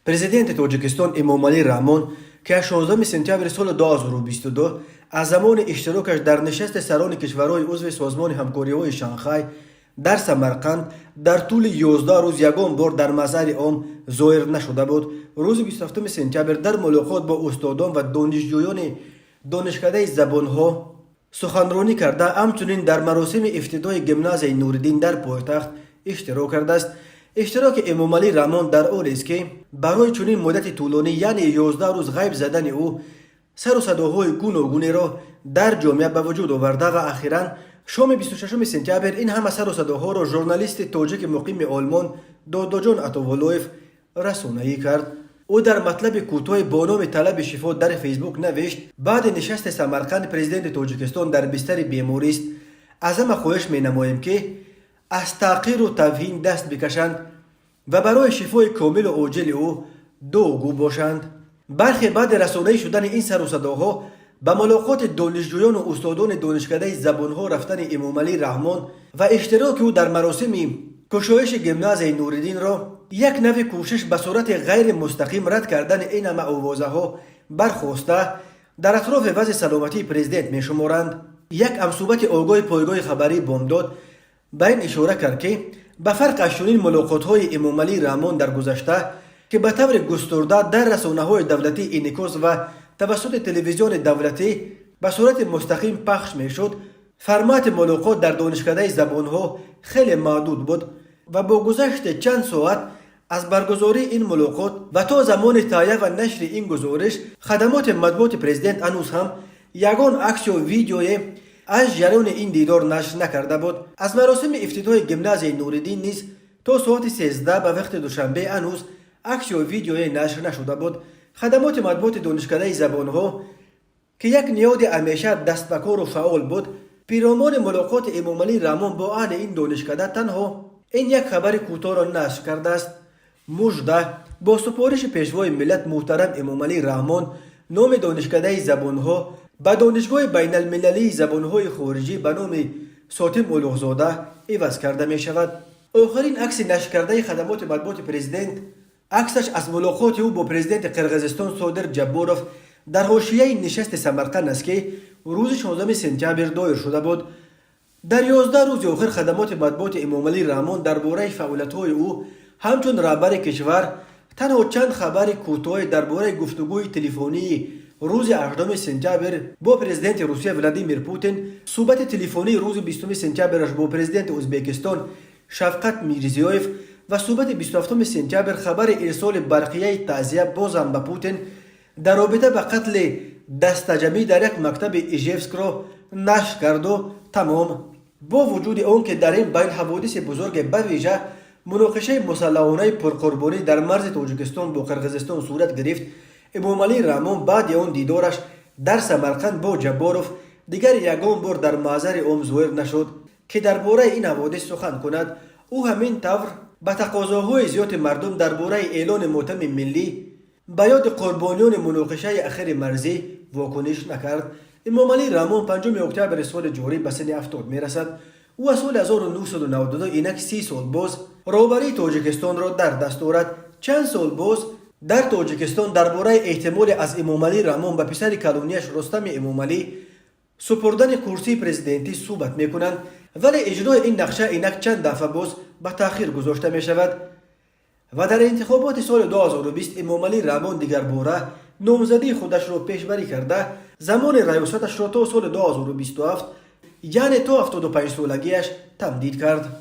президент توجیکستان امامعلی رحمان که 16 سپتامبر سال 2022 از زمان اشتراکش در نشست سران کشورهای عضو سازمان همکاری‌های شانگهای در سمرقند در طول 11 روز یگان بار در مظهر عام ظاهر نشده بود. روز 27 سپتامبر در ملاقات با استادان و دانشجویان دانشکده زبانها سخنرانی کرده، همچنین در مراسم افتتاح گمنازیه نوردین در پایتخت اشتراک کرده است. اشتراک امامعلی رحمان در حالی است که برای چنین مدت طولانی یعنی 11 روز غیب زدن او سر و صداهای گوناگونی را در جامعه به وجود آورده و اخیراً شام 26 سپتامبر این همه سر و صداها را ژورنالیست تاجیک مقیم آلمان داداجان عطاولویف رسانه‌ای کرد. او در مطلب کوتاه با نام طلب شفا در فیسبوک نوشت: بعد نشست سمرقند پرزیدنت تاجیکستان در بستر بیماری است. از همه خواهش می‌نمایم که از تحقیر و توهین دست بکشند و برای شفای کامل و عاجل او دعاگو باشند. برخی بعد رسانه‌ای شدن این سر و صداها به ملاقات دانشجویان و استادان دانشکده زبانها رفتن امامعلی رحمان و اشتراک او در مراسم گشایش گمنازیه نوردین را یک نوع کوشش به صورت غیر مستقیم رد کردن این همه آوازه ها برخواسته در اطراف وضع سلامتی پرزیدنت می شمارند. یک همصحبت آگاه پایگاه خبری بامداد به این اشاره کرد که به فرق از چنین ملاقات های امامعلی رحمان در گذشته که به طور گسترده در رسانه های دولتی انعکاس و توسط تلویزیون دولتی به صورت مستقیم پخش می شد، فرمت ملاقات در دانشکده زبانها خیلی محدود بود و با گذشت چند ساعت از برگزاری این ملاقات و تا زمان تهیه و نشر این گزارش خدمات مطبوعات پرزیدنت هنوز هم یگان عکس و ویدیوی از جریان این دیدار نشر نکرده بود. از مراسم افتتاح گمنازیه نوردین نیز تا ساعت 13 به وقت دوشنبه هنوز عکس و ویدیوی نشر نشده بود. خدمات مطبوعات دانشکده زبانها که یک نهاد همیشه دست به کار و فعال بود، پیرامون ملاقات امامعلی رحمان با اهل این دانشکده تنها این یک خبر کوتاه را نشر کرده است: مژده، با سپارش پیشوای ملت محترم امامعلی رحمان نام دانشکده زبانها به دانشگاه بین المللی زبانهای خارجی به نام ساتم اولوغزاده عوض کرده می شود. آخرین عکس نشر کرده خدمات مطبوعات پرزیدنت عکسش از ملاقات او با پرزیدنت قرقیزستان صادر جباروف در حاشیه نشست سمرقند است که روز 16 سپتامبر دایر شده بود. در 11 روز آخر خدمات مطبوعات امامعلی رحمان درباره فعالیت‌های او همچون رهبر کشور تنها چند خبر کوتاه درباره گفتگوی تلفنی روز 18 سپتامبر با پرزیدنت روسیه ولادیمیر پوتین، صحبت تلفنی روز 20 سپتامبرش با پرزیدنت ازبکستان شفقت میرزیویف و صحبت 27 سپتامبر خبر ارسال برقیه تعزیه بازم به پوتین در رابطه به قتل دستجمعی در یک مکتب ایژیوسک را نشر کرد و تمام. با وجود آن که در این بین حوادث بزرگ به ویژه مناقشه مسلحانه پرقربانی در مرز تاجیکستان با قرقیزستان صورت گرفت، امامعلی رحمان بعد آن دیدارش در سمرقند با جباروف دیگر یگان بار در محضر عام ظاهر نشد که درباره این حوادث سخن کند. او همین طور به تقاضاهای زیاد مردم درباره اعلان ماتم ملی به یاد قربانیان مناقشه اخیر مرزی واکنش نکرد. امامعلی رحمان 5 اکتبر سال جاری به سن 70 میرسد. او از سال 1992 اینک 30 سال باز رهبری تاجیکستان را در دست دارد. چند سال باز در تاجیکستان درباره احتمال از امامعلی رحمان به پسر کلونیش رستم امامعلی سپردن کرسی پرزیدنتی صحبت میکنند، ولی اجرای این نقشه اینک چند دفعه باز به تأخیر گذاشته می شود و در انتخابات سال 2020 امامعلی رحمان دیگر باره نامزدی خودش را پیشبری کرده زمان ریاستش را تا سال 2027 یعنی تا 75 سالگیش تمدید کرد.